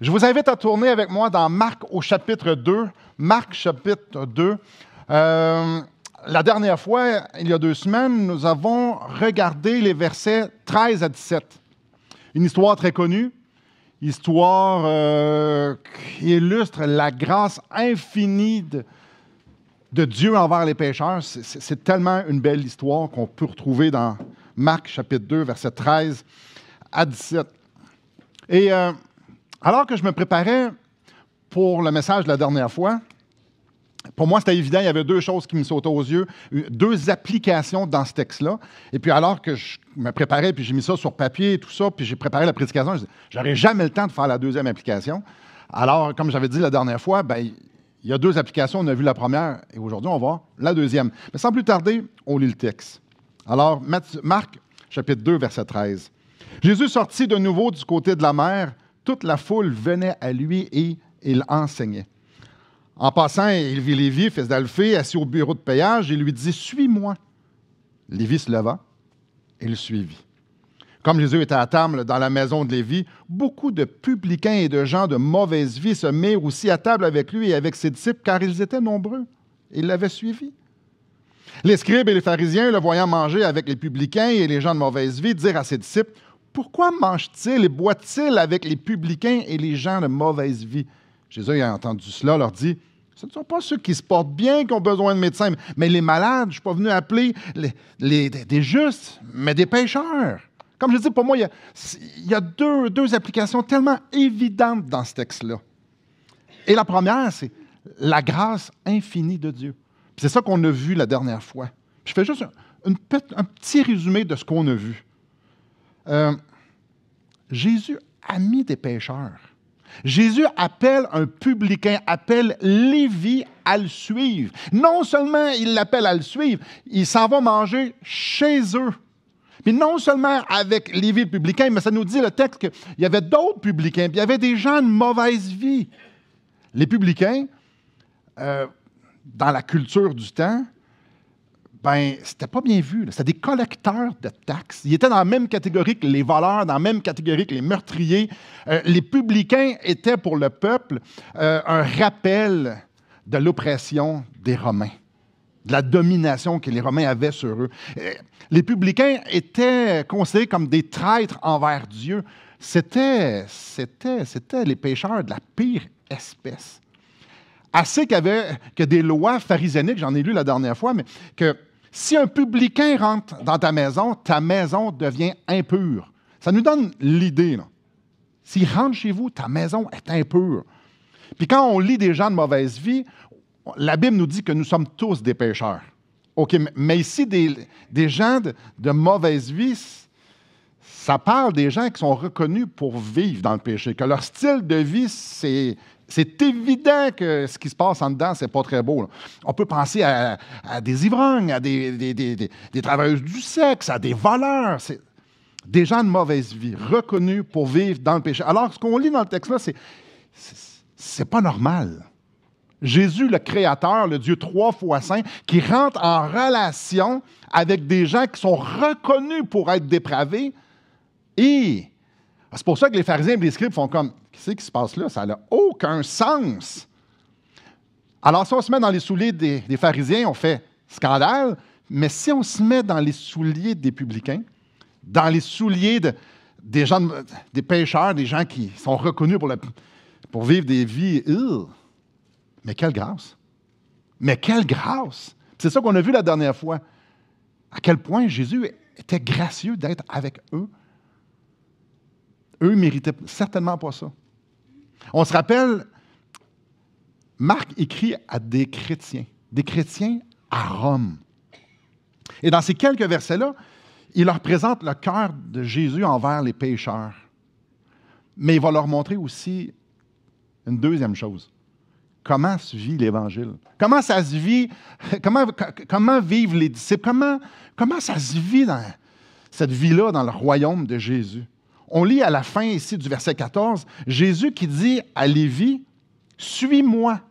Je vous invite à tourner avec moi dans Marc au chapitre 2. Marc chapitre 2. La dernière fois, il y a 2 semaines, nous avons regardé les versets 13 à 17. Une histoire très connue, histoire qui illustre la grâce infinie de Dieu envers les pécheurs. C'est tellement une belle histoire qu'on peut retrouver dans Marc chapitre 2, versets 13 à 17. Et alors que je me préparais pour le message de la dernière fois, pour moi, c'était évident, il y avait 2 choses qui me sautaient aux yeux, 2 applications dans ce texte-là. Et puis alors que je me préparais, puis j'ai mis ça sur papier et tout ça, puis j'ai préparé la prédication, je disais, j'aurais jamais le temps de faire la 2e application. Alors, comme j'avais dit la dernière fois, il y a 2 applications, on a vu la première, et aujourd'hui, on va voir la 2e. Mais sans plus tarder, on lit le texte. Alors, Marc, chapitre 2, verset 13. Jésus sortit de nouveau du côté de la mer, toute la foule venait à lui et il enseignait. En passant, il vit Lévi, fils d'Alphée, assis au bureau de péage, et lui dit « Suis-moi ». Lévi se leva et le suivit. Comme Jésus était à table dans la maison de Lévi, beaucoup de publicains et de gens de mauvaise vie se mirent aussi à table avec lui et avec ses disciples, car ils étaient nombreux. Ils l'avaient suivi. Les scribes et les pharisiens, le voyant manger avec les publicains et les gens de mauvaise vie, dirent à ses disciples « Pourquoi mange-t-il et boit-il avec les publicains et les gens de mauvaise vie ?» Jésus ayant entendu cela, leur dit « Ce ne sont pas ceux qui se portent bien qui ont besoin de médecins, mais les malades. Je ne suis pas venu appeler des justes, mais des pécheurs. » Comme je dis, pour moi, il y a deux applications tellement évidentes dans ce texte-là. Et la première, c'est la grâce infinie de Dieu. Puis c'est ça qu'on a vu la dernière fois. Je fais juste un petit résumé de ce qu'on a vu. Jésus a mis des pécheurs. Jésus appelle un publicain, appelle Lévi à le suivre. Non seulement il l'appelle à le suivre, il s'en va manger chez eux. Puis non seulement avec Lévi le publicain, mais ça nous dit le texte qu'il y avait d'autres publicains, puis il y avait des gens de mauvaise vie. Les publicains, dans la culture du temps, c'était pas bien vu. C'était des collecteurs de taxes. Ils étaient dans la même catégorie que les voleurs, dans la même catégorie que les meurtriers. Les publicains étaient pour le peuple un rappel de l'oppression des Romains, de la domination que les Romains avaient sur eux. Les publicains étaient considérés comme des traîtres envers Dieu. C'était les pécheurs de la pire espèce. Assez que des lois pharisianiques, j'en ai lu la dernière fois, mais que si un publicain rentre dans ta maison devient impure. Ça nous donne l'idée, là. S'il rentre chez vous, ta maison est impure. Puis quand on lit des gens de mauvaise vie, la Bible nous dit que nous sommes tous des pécheurs. OK, mais ici, des gens de mauvaise vie, ça parle des gens qui sont reconnus pour vivre dans le péché, que leur style de vie, c'est évident que ce qui se passe en dedans, c'est pas très beau, là. On peut penser à des ivrognes, à des travailleuses du sexe, à des voleurs. C'est des gens de mauvaise vie, reconnus pour vivre dans le péché. Alors, ce qu'on lit dans le texte-là, c'est pas normal. Jésus, le Créateur, le Dieu 3 fois saint, qui rentre en relation avec des gens qui sont reconnus pour être dépravés. Et c'est pour ça que les pharisiens et les scribes font comme « Qu'est-ce qui se passe là? Ça n'a aucun sens. » Alors, si on se met dans les souliers des pharisiens, on fait scandale, mais si on se met dans les souliers des publicains, dans les souliers des gens, des pécheurs, des gens qui sont reconnus pour vivre des vies, mais quelle grâce! Mais quelle grâce! C'est ça qu'on a vu la dernière fois. À quel point Jésus était gracieux d'être avec eux. Eux ne méritaient certainement pas ça. On se rappelle, Marc écrit à des chrétiens à Rome. Et dans ces quelques versets-là, il leur présente le cœur de Jésus envers les pécheurs. Mais il va leur montrer aussi une deuxième chose. Comment se vit l'Évangile? Comment ça se vit? Comment vivent les disciples? Comment ça se vit dans cette vie-là dans le royaume de Jésus? On lit à la fin ici du verset 14, Jésus qui dit à Lévi, « Suis-moi ».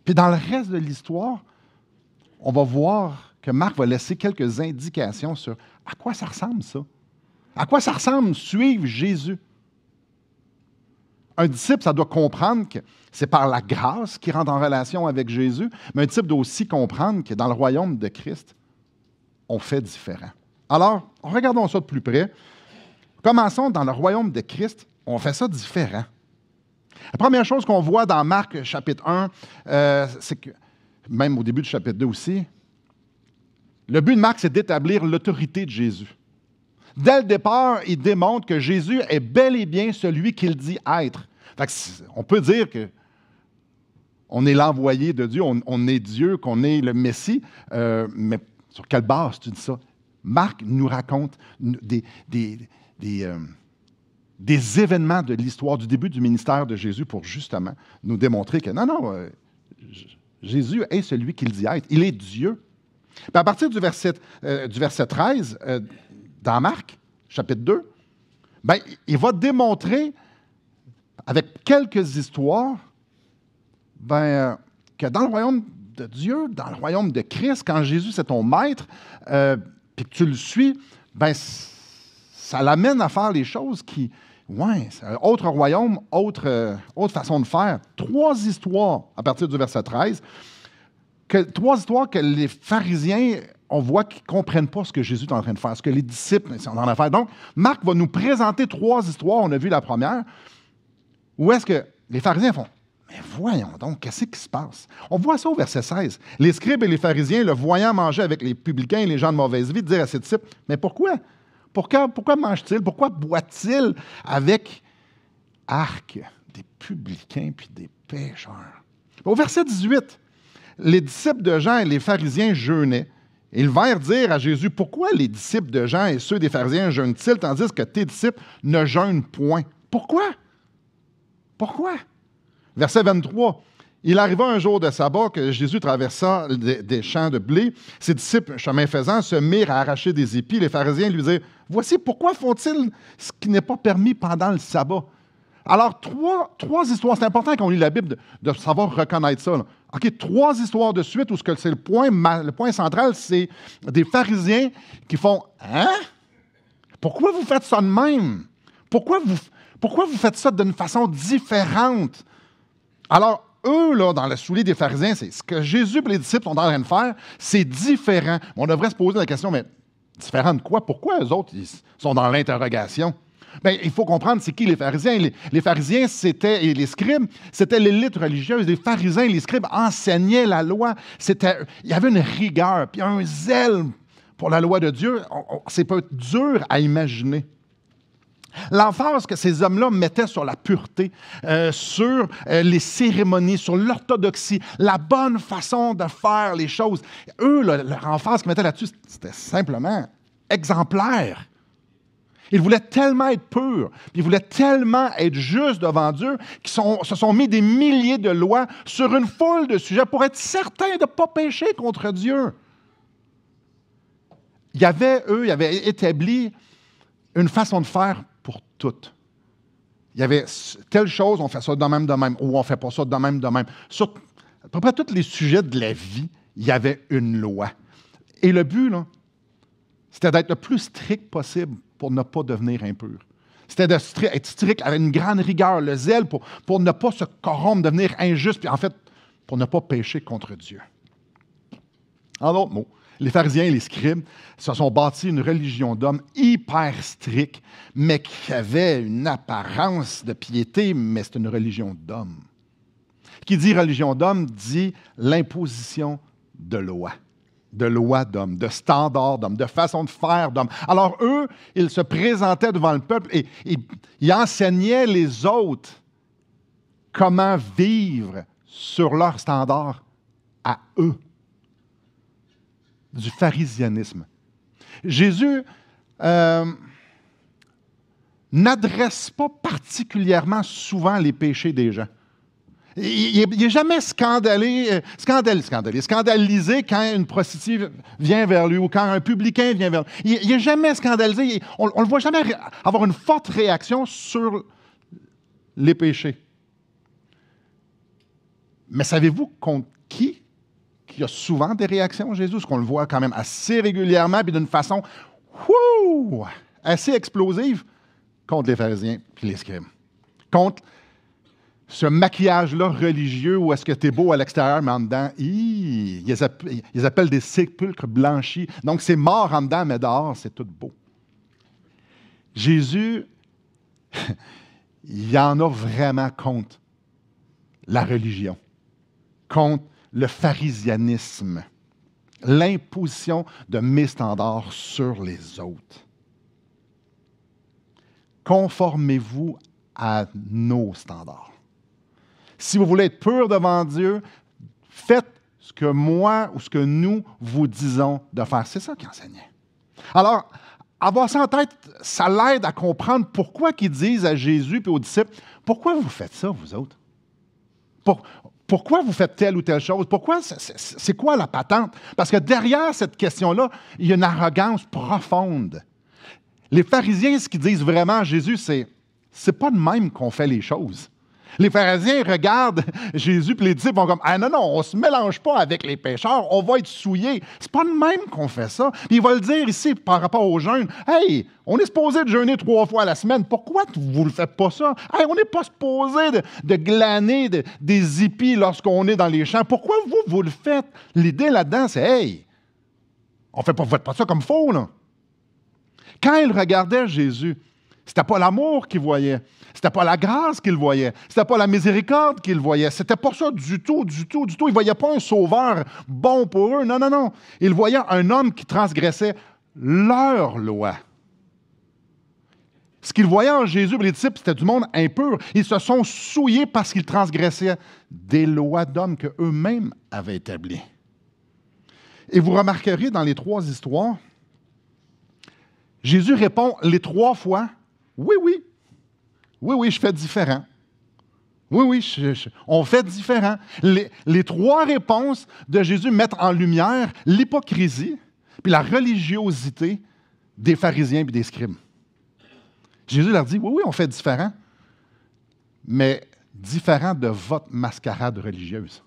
Puis dans le reste de l'histoire, on va voir que Marc va laisser quelques indications sur à quoi ça ressemble ça. À quoi ça ressemble suivre Jésus. Un disciple, ça doit comprendre que c'est par la grâce qu'il rentre en relation avec Jésus, mais un disciple doit aussi comprendre que dans le royaume de Christ, on fait différent. Alors, regardons ça de plus près. Commençons dans le royaume de Christ, on fait ça différent. La première chose qu'on voit dans Marc chapitre 1, c'est que, même au début du chapitre 2 aussi, le but de Marc, c'est d'établir l'autorité de Jésus. Dès le départ, il démontre que Jésus est bel et bien celui qu'il dit être. Fait que on peut dire qu'on est l'envoyé de Dieu, on est Dieu, qu'on est le Messie, mais sur quelle base tu dis ça? Marc nous raconte des événements de l'histoire du début du ministère de Jésus pour justement nous démontrer que non, Jésus est celui qu'il dit être. Il est Dieu. Puis à partir du verset 13, dans Marc, chapitre 2, ben, il va démontrer, avec quelques histoires, que dans le royaume de Dieu, dans le royaume de Christ, quand Jésus c'est ton maître, puis que tu le suis, ben, ça l'amène à faire les choses qui... Ouais, c'est un autre royaume, autre façon de faire. 3 histoires à partir du verset 13. 3 histoires que les pharisiens, on voit qu'ils ne comprennent pas ce que Jésus est en train de faire, ce que les disciples sont en train de faire. Donc, Marc va nous présenter 3 histoires. On a vu la première. Où est-ce que les pharisiens font? Mais voyons donc, qu'est-ce qui se passe? On voit ça au verset 16. Les scribes et les pharisiens, le voyant manger avec les publicains et les gens de mauvaise vie, dirent à ses disciples, mais pourquoi? Pourquoi mange-t-il? Pourquoi boit-il avec des publicains puis des pécheurs? Au verset 18, les disciples de Jean et les pharisiens jeûnaient. Ils vinrent dire à Jésus, pourquoi les disciples de Jean et ceux des pharisiens jeûnent-ils, tandis que tes disciples ne jeûnent point? Pourquoi? Pourquoi? Verset 23. Il arriva un jour de sabbat que Jésus traversa des champs de blé. Ses disciples, chemin faisant, se mirent à arracher des épis. Les pharisiens lui dirent, voici pourquoi font-ils ce qui n'est pas permis pendant le sabbat? Alors, 3 histoires. C'est important quand on lit la Bible de savoir reconnaître ça. Là. OK, 3 histoires de suite où c'est le point central, c'est des pharisiens qui font « Hein? Pourquoi vous faites ça de même? Pourquoi vous faites ça d'une façon différente? » Alors, eux, là, dans le soulier des pharisiens, c'est ce que Jésus et les disciples sont en train de faire, c'est différent. On devrait se poser la question, mais différent de quoi? Pourquoi eux autres, ils sont dans l'interrogation? Bien, il faut comprendre, c'est qui les pharisiens? Les pharisiens, et les scribes, c'était l'élite religieuse. Les pharisiens et les scribes enseignaient la loi. Il y avait une rigueur, puis un zèle pour la loi de Dieu. C'est pas dur à imaginer. L'emphase que ces hommes-là mettaient sur la pureté, sur les cérémonies, sur l'orthodoxie, la bonne façon de faire les choses. Eux, leur emphase qu'ils mettaient là-dessus, c'était simplement exemplaire. Ils voulaient tellement être purs, ils voulaient tellement être justes devant Dieu qu'ils se sont mis des milliers de lois sur une foule de sujets pour être certains de ne pas pécher contre Dieu. Ils avaient établi une façon de faire pour toutes. Il y avait telle chose, on fait ça de même, ou on ne fait pas ça de même. Sur à peu près tous les sujets de la vie, il y avait une loi. Et le but, là, c'était d'être le plus strict possible pour ne pas devenir impur. C'était d'être strict avec une grande rigueur, le zèle pour ne pas se corrompre, devenir injuste, puis en fait, pour ne pas pécher contre Dieu. En d'autres mots, les pharisiens et les scribes se sont bâtis une religion d'hommes hyper stricte, mais qui avait une apparence de piété, mais c'est une religion d'hommes. Qui dit religion d'hommes dit l'imposition de lois d'hommes, de standards d'hommes, de façon de faire d'hommes. Alors eux, ils se présentaient devant le peuple et ils enseignaient les autres comment vivre sur leurs standards à eux. Du pharisianisme. Jésus n'adresse pas particulièrement souvent les péchés des gens. Il n'est jamais scandalisé quand une prostituée vient vers lui ou quand un publicain vient vers lui. Il n'est jamais scandalisé. On ne le voit jamais avoir une forte réaction sur les péchés. Mais savez-vous contre qui il y a souvent des réactions, Jésus? Parce qu'on le voit quand même assez régulièrement, puis d'une façon assez explosive, contre les pharisiens et les scribes. Contre ce maquillage-là religieux où est-ce que tu es beau à l'extérieur, mais en dedans, ils appellent des sépulcres blanchis. Donc, c'est mort en dedans, mais dehors, c'est tout beau. Jésus, il y en a vraiment contre la religion, contre le pharisianisme, l'imposition de mes standards sur les autres. Conformez-vous à nos standards. Si vous voulez être pur devant Dieu, faites ce que moi ou ce que nous vous disons de faire. C'est ça qu'il enseignait. Alors, avoir ça en tête, ça l'aide à comprendre pourquoi ils disent à Jésus et aux disciples, « Pourquoi vous faites ça, vous autres? Pourquoi vous faites telle ou telle chose? Pourquoi? C'est quoi la patente? » Parce que derrière cette question-là, il y a une arrogance profonde. Les pharisiens, ce qu'ils disent vraiment à Jésus, c'est pas de même qu'on fait les choses. Les pharisiens regardent Jésus et les disciples vont comme « Ah non, on ne se mélange pas avec les pécheurs, on va être souillés. » C'est pas de même qu'on fait ça. Puis il va le dire ici par rapport au jeûne. « Hey, on est supposé de jeûner 3 fois à la semaine. Pourquoi vous ne le faites pas ça? Hey, on n'est pas supposé de glaner des épis lorsqu'on est dans les champs. Pourquoi vous le faites? » L'idée là-dedans, c'est « Hey, vous ne faites pas ça comme faux, là. » Quand ils regardaient Jésus, c'était pas l'amour qu'ils voyaient. C'était pas la grâce qu'ils voyaient. C'était pas la miséricorde qu'ils voyaient. C'était pas ça du tout. Ils voyaient pas un sauveur bon pour eux. Non. Ils voyaient un homme qui transgressait leur loi. Ce qu'ils voyaient en Jésus et les disciples, c'était du monde impur. Ils se sont souillés parce qu'ils transgressaient des lois d'hommes qu'eux-mêmes avaient établies. Et vous remarquerez dans les 3 histoires, Jésus répond les 3 fois, « Oui, je fais différent. Oui, on fait différent. » Les 3 réponses de Jésus mettent en lumière l'hypocrisie puis la religiosité des pharisiens et des scribes. Jésus leur dit, oui, on fait différent, mais différent de votre mascarade religieuse.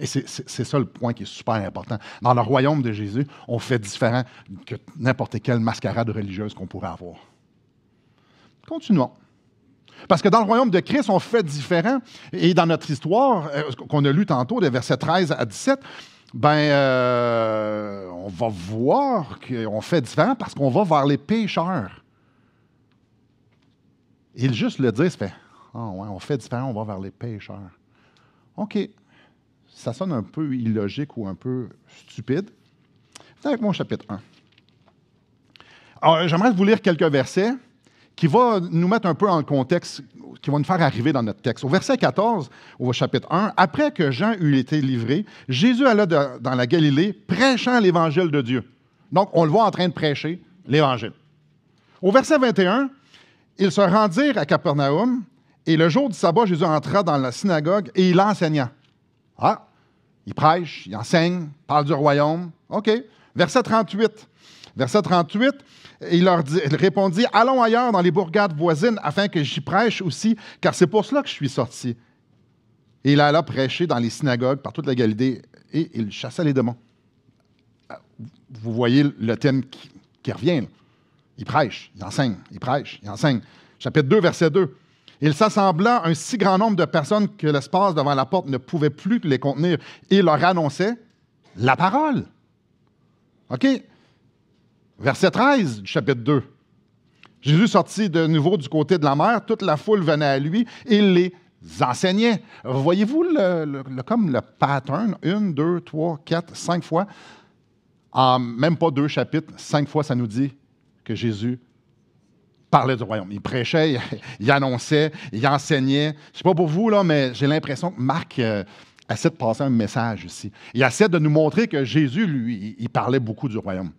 Et c'est ça le point qui est super important. Dans le royaume de Jésus, on fait différent que n'importe quelle mascarade religieuse qu'on pourrait avoir. Continuons. Parce que dans le royaume de Christ, on fait différent. Et dans notre histoire, qu'on a lu tantôt, des versets 13 à 17, on va voir qu'on fait différent parce qu'on va vers les pécheurs. Et juste le dire, ça fait « Ah ouais, on fait différent, on va vers les pécheurs. » OK. Ça sonne un peu illogique ou un peu stupide. Venez avec moi au chapitre 1. Alors, j'aimerais vous lire quelques versets qui vont nous mettre un peu en contexte, qui vont nous faire arriver dans notre texte. Au verset 14, au chapitre 1, « Après que Jean eut été livré, Jésus alla dans la Galilée, prêchant l'Évangile de Dieu. » Donc, on le voit en train de prêcher l'Évangile. Au verset 21, « Ils se rendirent à Capernaum, et le jour du sabbat, Jésus entra dans la synagogue et il enseigna. » Ah, il prêche, il enseigne, parle du royaume. OK. Verset 38. Il répondit, « Allons ailleurs dans les bourgades voisines afin que j'y prêche aussi, car c'est pour cela que je suis sorti. » Et il alla prêcher dans les synagogues par toute la Galilée et il chassait les démons. Vous voyez le thème qui revient. Là. Il prêche, il enseigne, il prêche, il enseigne. Chapitre 2, verset 2. « Il s'assembla un si grand nombre de personnes que l'espace devant la porte ne pouvait plus les contenir et il leur annonçait la parole. » OK? Verset 13 du chapitre 2. Jésus sortit de nouveau du côté de la mer, toute la foule venait à lui et il les enseignait. Voyez-vous comme le pattern? 1, 2, 3, 4, 5 fois. En même pas 2 chapitres, 5 fois, ça nous dit que Jésus parlait du royaume. Il prêchait, il annonçait, il enseignait. Je ne sais pas pour vous, là, mais j'ai l'impression que Marc essaie de passer un message ici. Il essaie de nous montrer que Jésus, lui, il parlait beaucoup du royaume.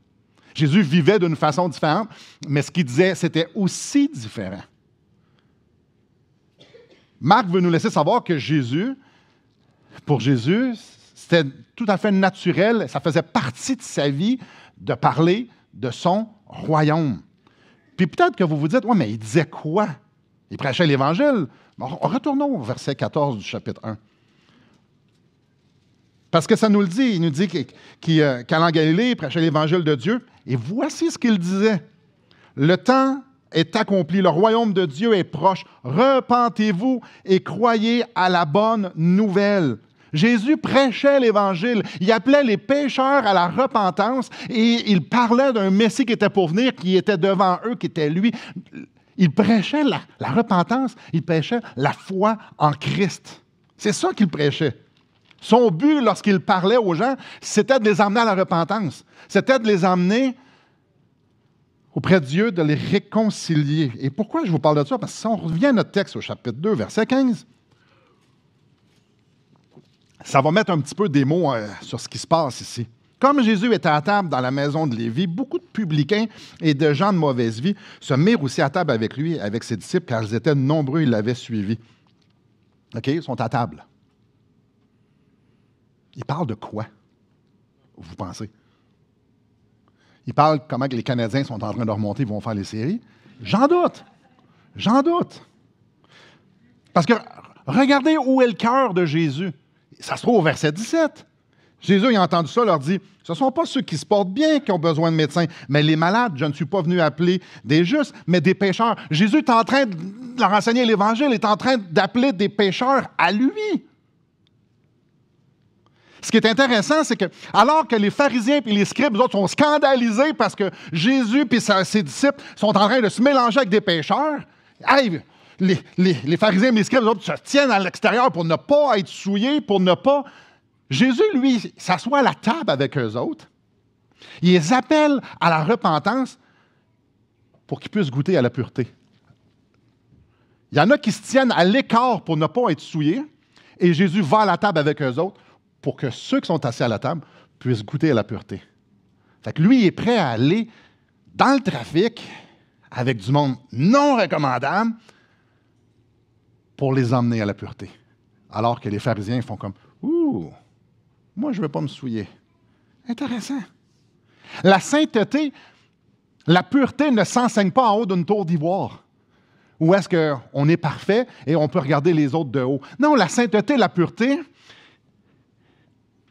Jésus vivait d'une façon différente, mais ce qu'il disait, c'était aussi différent. Marc veut nous laisser savoir que pour Jésus, c'était tout à fait naturel, ça faisait partie de sa vie de parler de son royaume. Puis peut-être que vous vous dites, « Ouais, mais il disait quoi? Il prêchait l'Évangile. » Retournons au verset 14 du chapitre 1. Parce que ça nous le dit, il nous dit qu'allant en Galilée, il prêchait l'Évangile de Dieu. Et voici ce qu'il disait. « Le temps est accompli, le royaume de Dieu est proche. Repentez-vous et croyez à la bonne nouvelle. Jésus prêchait l'Évangile. Il appelait les pécheurs à la repentance et il parlait d'un Messie qui était pour venir, qui était devant eux, qui était lui. Il prêchait la repentance, il prêchait la foi en Christ. C'est ça qu'il prêchait. Son but, lorsqu'il parlait aux gens, c'était de les emmener à la repentance. C'était de les emmener auprès de Dieu, de les réconcilier. Et pourquoi je vous parle de ça? Parce que si on revient à notre texte au chapitre 2, verset 15, ça va mettre un petit peu des mots sur ce qui se passe ici. Comme Jésus était à table dans la maison de Lévi, beaucoup de publicains et de gens de mauvaise vie se mirent aussi à table avec lui, avec ses disciples, car ils étaient nombreux, ils l'avaient suivi. OK? Ils sont à table. Ils parlent de quoi, vous pensez? Ils parlent comment que les Canadiens sont en train de remonter, ils vont faire les séries. J'en doute. J'en doute. Parce que regardez où est le cœur de Jésus. Ça se trouve au verset 17. Jésus, il a entendu ça, leur dit, « Ce ne sont pas ceux qui se portent bien qui ont besoin de médecins, mais les malades, je ne suis pas venu appeler des justes, mais des pécheurs. » Jésus est en train de leur enseigner l'Évangile, il est en train d'appeler des pécheurs à lui. Ce qui est intéressant, c'est que, alors que les pharisiens et les scribes, eux autres, sont scandalisés parce que Jésus et ses disciples sont en train de se mélanger avec des pécheurs, hey, les pharisiens et les scribes, eux autres, se tiennent à l'extérieur pour ne pas être souillés, pour ne pas... Jésus, lui, s'assoit à la table avec eux autres. Il les appelle à la repentance pour qu'ils puissent goûter à la pureté. Il y en a qui se tiennent à l'écart pour ne pas être souillés, et Jésus va à la table avec eux autres pour que ceux qui sont assis à la table puissent goûter à la pureté. Fait que lui, il est prêt à aller dans le trafic avec du monde non recommandable pour les emmener à la pureté. Alors que les pharisiens font comme « Ouh, moi, je ne veux pas me souiller. » Intéressant. La sainteté, la pureté ne s'enseigne pas en haut d'une tour d'ivoire. Où est-ce qu'on est parfait et on peut regarder les autres de haut. Non, la sainteté, la pureté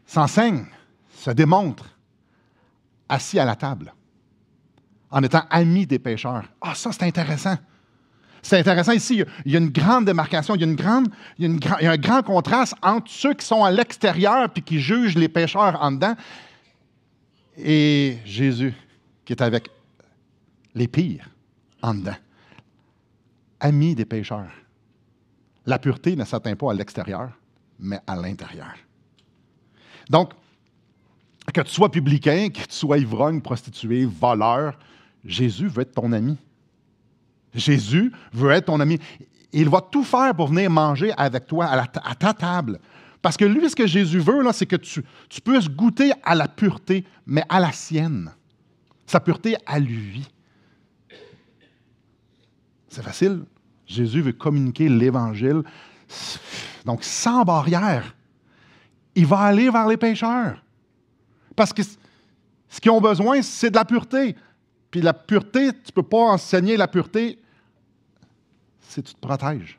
s'enseigne, se démontre assis à la table, en étant ami des pécheurs. Ah, ça, c'est intéressant. C'est intéressant ici, il y a une grande démarcation, il y a un grand contraste entre ceux qui sont à l'extérieur et qui jugent les pécheurs en dedans et Jésus qui est avec les pires en dedans. Ami des pécheurs. La pureté ne s'atteint pas à l'extérieur, mais à l'intérieur. Donc, que tu sois publicain, que tu sois ivrogne, prostituée, voleur, Jésus veut être ton ami. Jésus veut être ton ami. Il va tout faire pour venir manger avec toi à ta table. Parce que lui, ce que Jésus veut, là, c'est que tu puisses goûter à la pureté, mais à la sienne. Sa pureté à lui. C'est facile. Jésus veut communiquer l'Évangile. Donc, sans barrière. Il va aller vers les pécheurs. Parce que ce qu'ils ont besoin, c'est de la pureté. Puis la pureté, tu ne peux pas enseigner la pureté si tu te protèges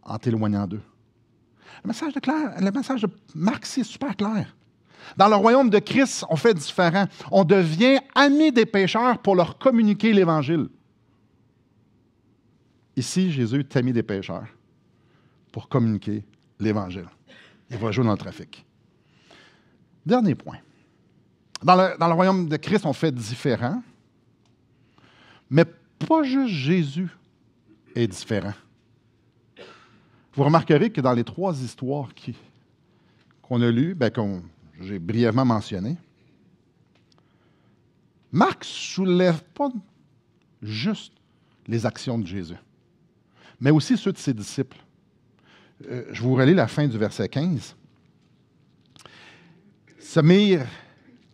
en t'éloignant d'eux. Le message de Marc, c'est super clair. Dans le royaume de Christ, on fait différent. On devient amis des pécheurs pour leur communiquer l'Évangile. Ici, Jésus est ami des pécheurs pour communiquer l'Évangile. Il va jouer dans le trafic. Dernier point. Dans le royaume de Christ, on fait différent, mais pas juste Jésus est différent. Vous remarquerez que dans les 3 histoires qu'on a lues, qu'on j'ai brièvement mentionnées, Marc ne soulève pas juste les actions de Jésus, mais aussi ceux de ses disciples. Je vous relis la fin du verset 15. Se mirent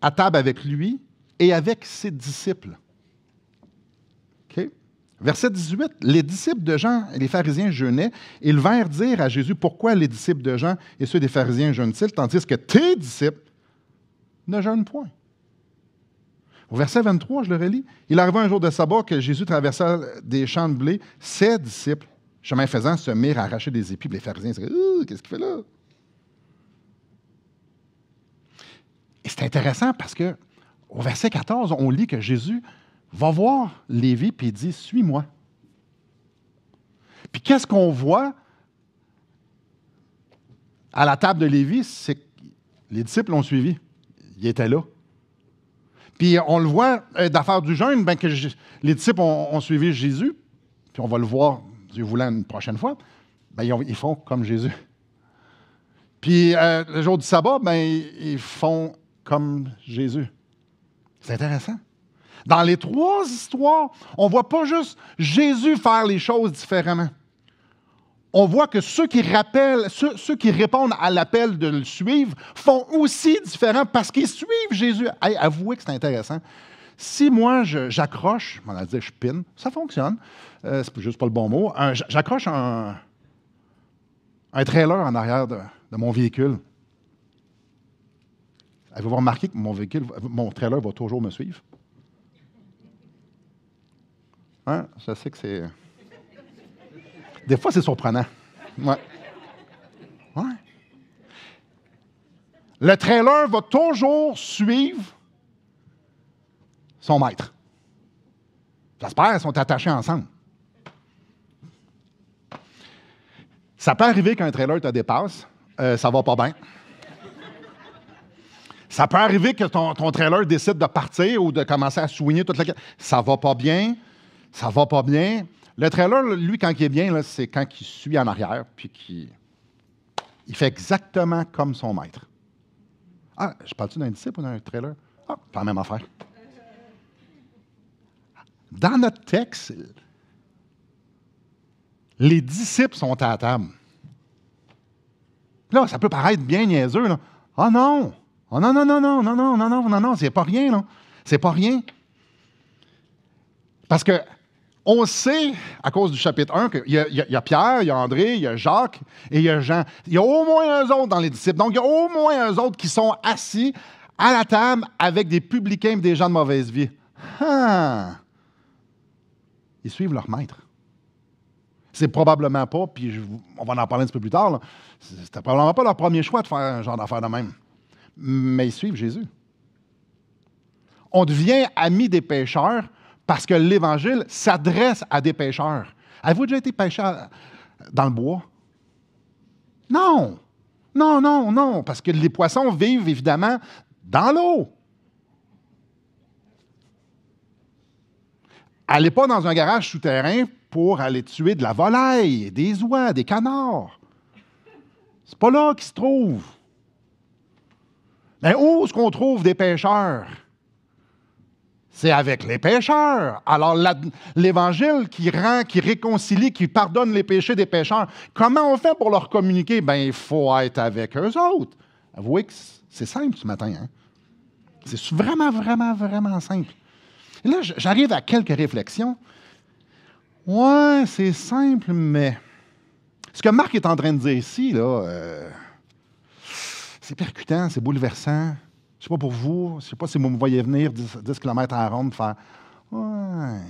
à table avec lui et avec ses disciples. Okay? Verset 18, les disciples de Jean et les pharisiens jeûnaient. Ils vinrent dire à Jésus, pourquoi les disciples de Jean et ceux des pharisiens jeûnent-ils, tandis que tes disciples ne jeûnent point. Au verset 23, je le relis, il arriva un jour de sabbat que Jésus traversa des champs de blé. Ses disciples, chemin faisant, se mirent à arracher des épis. Les pharisiens se disaient, qu'est-ce qu'il fait là? Et c'est intéressant parce que au verset 14, on lit que Jésus va voir Lévi et il dit « Suis-moi ». Puis qu'est-ce qu'on voit à la table de Lévi? C'est que les disciples l'ont suivi. Ils étaient là. Puis on le voit d'affaires du jeûne, ben que les disciples ont suivi Jésus, puis on va le voir, Dieu voulant, une prochaine fois, ben ils font comme Jésus. Puis le jour du sabbat, ben ils font comme Jésus. C'est intéressant. Dans les trois histoires, on ne voit pas juste Jésus faire les choses différemment. On voit que ceux qui répondent à l'appel de le suivre font aussi différent parce qu'ils suivent Jésus. Hey, avouez que c'est intéressant. Si moi, j'accroche, on va dire je pine, ça fonctionne, c'est juste pas le bon mot, j'accroche un trailer en arrière de mon véhicule. Avez-vous remarqué que mon trailer va toujours me suivre? Hein? Je sais que c'est... Des fois, c'est surprenant. Ouais. Ouais. Le trailer va toujours suivre son maître. J'espère qu'ils sont attachés ensemble. Ça peut arriver qu'un trailer te dépasse, ça va pas bien. Ça peut arriver que ton trailer décide de partir ou de commencer à soigner toute la... Ça va pas bien, ça va pas bien. Le trailer, lui, quand il est bien, là, c'est quand il suit en arrière, puis il fait exactement comme son maître. Ah, je parle-tu d'un disciple ou d'un trailer? Ah, pas la même affaire. Dans notre texte, les disciples sont à la table. Là, ça peut paraître bien niaiseux, là. Ah non! Oh non, non, non, non, non, non, non, non, non, non, c'est pas rien, là. C'est pas rien. Parce que on sait, à cause du chapitre 1, qu'il y a Pierre, il y a André, il y a Jacques et il y a Jean. Il y a au moins eux autres dans les disciples. Donc, il y a au moins eux autres qui sont assis à la table avec des publicains et des gens de mauvaise vie. Ah! Ils suivent leur maître. C'est probablement pas, puis on va en parler un petit peu plus tard, c'était probablement pas leur premier choix de faire un genre d'affaire de même. Mais ils suivent Jésus. On devient amis des pécheurs parce que l'Évangile s'adresse à des pécheurs. Avez-vous déjà été pêcheur dans le bois? Non! Non, non, non, parce que les poissons vivent évidemment dans l'eau. Allez pas dans un garage souterrain pour aller tuer de la volaille, des oies, des canards. C'est pas là qu'ils se trouvent. Mais où est-ce qu'on trouve des pêcheurs? C'est avec les pécheurs. Alors, l'Évangile qui réconcilie, qui pardonne les péchés des pécheurs, comment on fait pour leur communiquer? Bien, il faut être avec eux autres. Avouez que c'est simple ce matin. Hein? C'est vraiment, vraiment, vraiment simple. Et là, j'arrive à quelques réflexions. Ouais, c'est simple, mais ce que Marc est en train de dire ici, là, c'est percutant, c'est bouleversant. Je ne sais pas pour vous, je ne sais pas si vous me voyez venir 10 km à la ronde faire « Ouais.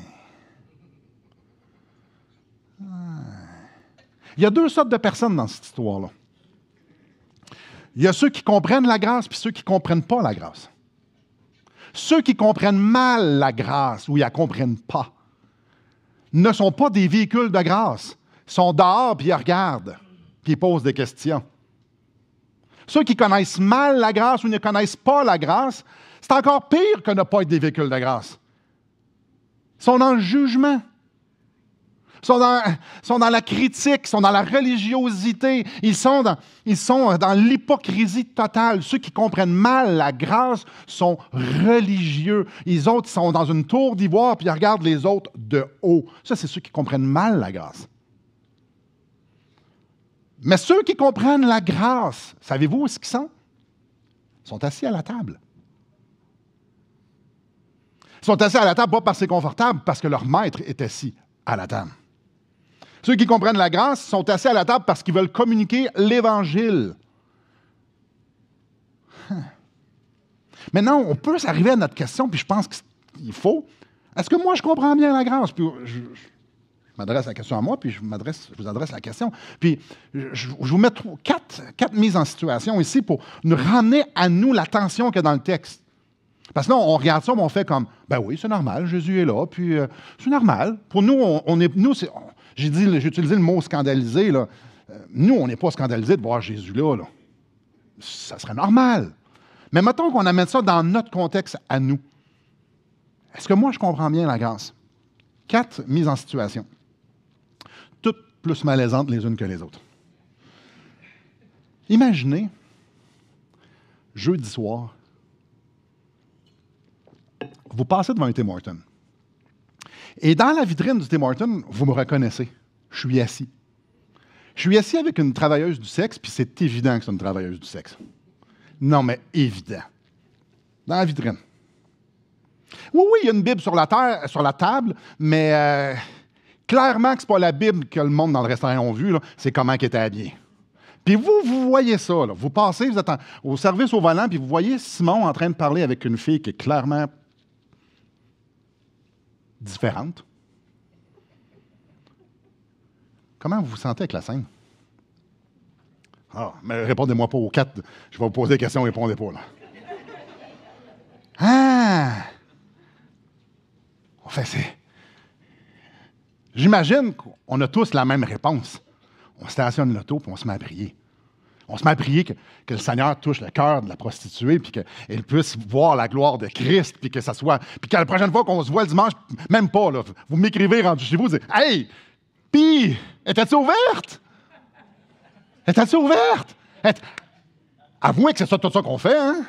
Il y a deux sortes de personnes dans cette histoire-là. Il y a ceux qui comprennent la grâce et ceux qui ne comprennent pas la grâce. Ceux qui comprennent mal la grâce ou ils ne la comprennent pas ne sont pas des véhicules de grâce. Ils sont dehors puis ils regardent puis ils posent des questions. Ceux qui connaissent mal la grâce ou ne connaissent pas la grâce, c'est encore pire que ne pas être des véhicules de grâce. Ils sont dans le jugement. Ils sont dans la critique, ils sont dans la religiosité, ils sont dans l'hypocrisie totale. Ceux qui comprennent mal la grâce sont religieux. Les autres sont dans une tour d'ivoire puis ils regardent les autres de haut. Ça, c'est ceux qui comprennent mal la grâce. Mais ceux qui comprennent la grâce, savez-vous où ce qu'ils sont? Ils sont assis à la table. Ils sont assis à la table pas parce que c'est confortable, parce que leur maître est assis à la table. Ceux qui comprennent la grâce sont assis à la table parce qu'ils veulent communiquer l'Évangile. Maintenant, on peut s'arriver à notre question, puis je pense qu'il faut. Est-ce que moi, je comprends bien la grâce? Puis je m'adresse la question à moi, puis je vous adresse la question. Puis je vous mets quatre mises en situation ici pour nous ramener à nous l'attention qu'il y a dans le texte. Parce que là, on regarde ça, mais on fait comme, ben oui, c'est normal, Jésus est là, puis c'est normal. Pour nous, j'ai utilisé le mot scandalisé, là. Nous, on n'est pas scandalisés de voir Jésus là, là. Ça serait normal. Mais mettons qu'on amène ça dans notre contexte à nous. Est-ce que moi, je comprends bien la grâce? 4 mises en situation. Toutes plus malaisantes les unes que les autres. Imaginez, jeudi soir, vous passez devant un Tim Hortons. Et dans la vitrine du Tim Hortons, vous me reconnaissez. Je suis assis. Je suis assis avec une travailleuse du sexe, puis c'est évident que c'est une travailleuse du sexe. Non, mais évident. Dans la vitrine. Oui, il y a une Bible sur la table, mais clairement que ce n'est pas la Bible que le monde dans le restaurant ont vue, c'est comment il était habillé. Puis vous voyez ça, là. Vous passez, vous êtes au service au volant, puis vous voyez Simon en train de parler avec une fille qui est clairement différente. Comment vous vous sentez avec la scène? Ah, mais répondez-moi pas aux 4. Je vais vous poser des questions, répondez pas, là. Ah! Enfin, j'imagine qu'on a tous la même réponse. On stationne l'auto, puis on se met à prier. On se met à prier que le Seigneur touche le cœur de la prostituée, puis qu'elle puisse voir la gloire de Christ, puis que ça soit... Puis que la prochaine fois qu'on se voit le dimanche, même pas, là, vous m'écrivez rendu chez vous, vous dites « Hey! Puis, étais-tu ouverte? Étais-tu ouverte? Avouez que c'est ça, tout ça qu'on fait, hein?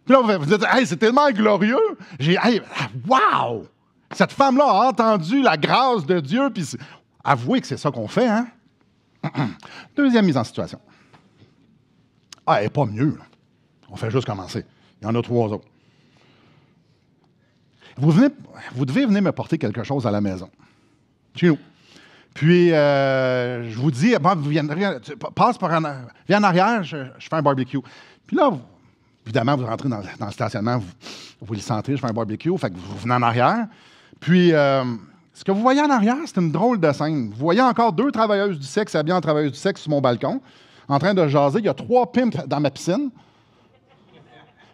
Puis là, vous dites, hey, c'est tellement glorieux. Hey, wow! Cette femme-là a entendu la grâce de Dieu, puis avouez que c'est ça qu'on fait, hein? Deuxième mise en situation. Ah, elle n'est pas mieux, là. On fait juste commencer. Il y en a 3 autres. Vous devez venir me porter quelque chose à la maison. Chez nous. Puis, je vous dis, bon, viens en arrière, je fais un barbecue. Puis là, évidemment, vous rentrez dans le stationnement, vous le sentez, je fais un barbecue, fait que vous venez en arrière. Puis, ce que vous voyez en arrière, c'est une drôle de scène. Vous voyez encore 2 travailleuses du sexe habillées en travailleuses du sexe sur mon balcon, en train de jaser. Il y a 3 pimps dans ma piscine.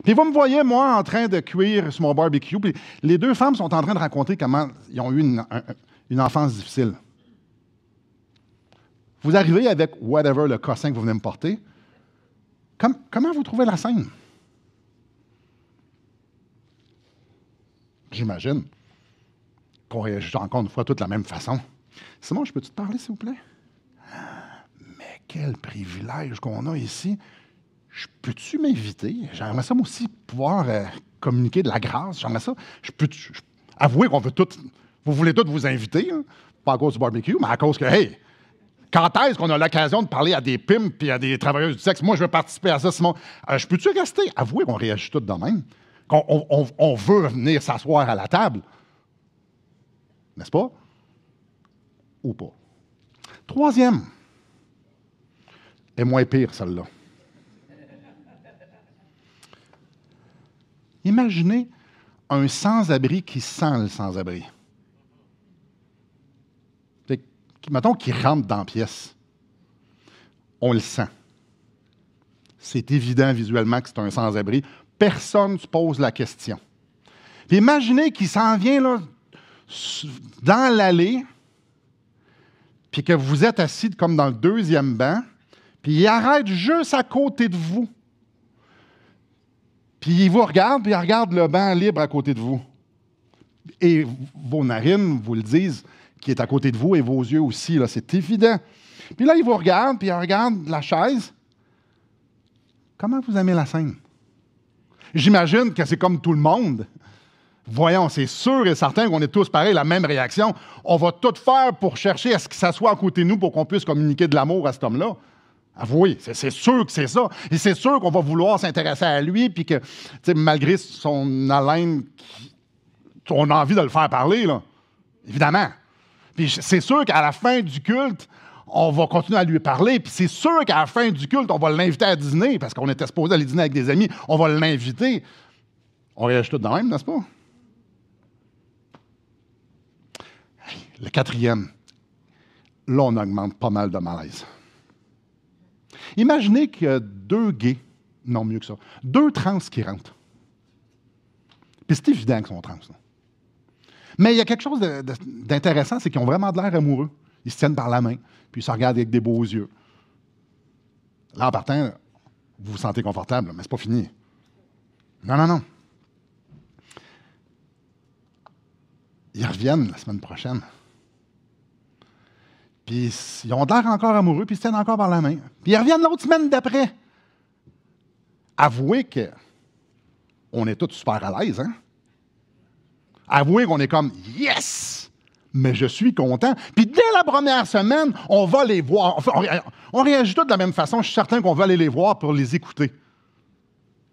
Puis vous me voyez, moi, en train de cuire sur mon barbecue. Puis les 2 femmes sont en train de raconter comment ils ont eu une enfance difficile. Vous arrivez avec whatever le cossin que vous venez me porter. Comment vous trouvez la scène? J'imagine qu'on réagit encore une fois toute de la même façon. Simon, je peux-tu te parler, s'il vous plaît? Mais quel privilège qu'on a ici. Peux-tu m'inviter? J'aimerais ça, moi aussi, pouvoir communiquer de la grâce. J'aimerais ça. Avouez qu'on veut tout. Vous voulez tous vous inviter, hein? Pas à cause du barbecue, mais à cause que, hey, quand est-ce qu'on a l'occasion de parler à des pimps et à des travailleuses du sexe? Moi, je veux participer à ça, Simon. Je peux-tu rester? Avouez qu'on réagit tous de même. Qu'on veut venir s'asseoir à la table. N'est-ce pas? Ou pas. 3e. Et moins pire, celle-là. Imaginez un sans-abri qui sent le sans-abri. Mettons qu'il rentre dans la pièce. On le sent. C'est évident visuellement que c'est un sans-abri. Personne ne se pose la question. Puis imaginez qu'il s'en vient là, dans l'allée, puis que vous êtes assis comme dans le 2e banc, puis il arrête juste à côté de vous. Puis il vous regarde, puis il regarde le banc libre à côté de vous. Et vos narines vous le disent, qui est à côté de vous, et vos yeux aussi, là, c'est évident. Puis là, il vous regarde, puis il regarde la chaise. Comment vous aimez la scène? J'imagine que c'est comme tout le monde. Voyons, c'est sûr et certain qu'on est tous pareils, la même réaction. On va tout faire pour chercher à ce qu'il s'assoie à côté de nous pour qu'on puisse communiquer de l'amour à cet homme-là. Avouez, c'est sûr que c'est ça. Et c'est sûr qu'on va vouloir s'intéresser à lui, puis que, malgré son haleine, on a envie de le faire parler, là. Évidemment. Puis c'est sûr qu'à la fin du culte, on va continuer à lui parler. Puis c'est sûr qu'à la fin du culte, on va l'inviter à dîner, parce qu'on était supposé aller dîner avec des amis. On va l'inviter. On réagit tout de même, n'est-ce pas? Le 4e, là, on augmente pas mal de malaise. Imaginez qu'il y a 2 gays, non mieux que ça, 2 trans qui rentrent. Puis c'est évident qu'ils sont trans. Là. Mais il y a quelque chose d'intéressant, c'est qu'ils ont vraiment de l'air amoureux. Ils se tiennent par la main, puis ils se regardent avec des beaux yeux. Là, en partant, vous vous sentez confortable, mais c'est pas fini. Non, non, non. Ils reviennent la semaine prochaine. Puis ils ont l'air encore amoureux, puis ils se tiennent encore par la main. Puis ils reviennent l'autre semaine d'après. Avouez qu'on est tous super à l'aise, hein? Avouez qu'on est comme « Yes! » Mais je suis content. Puis dès la première semaine, on va les voir. On réagit tous de la même façon. Je suis certain qu'on va aller les voir pour les écouter.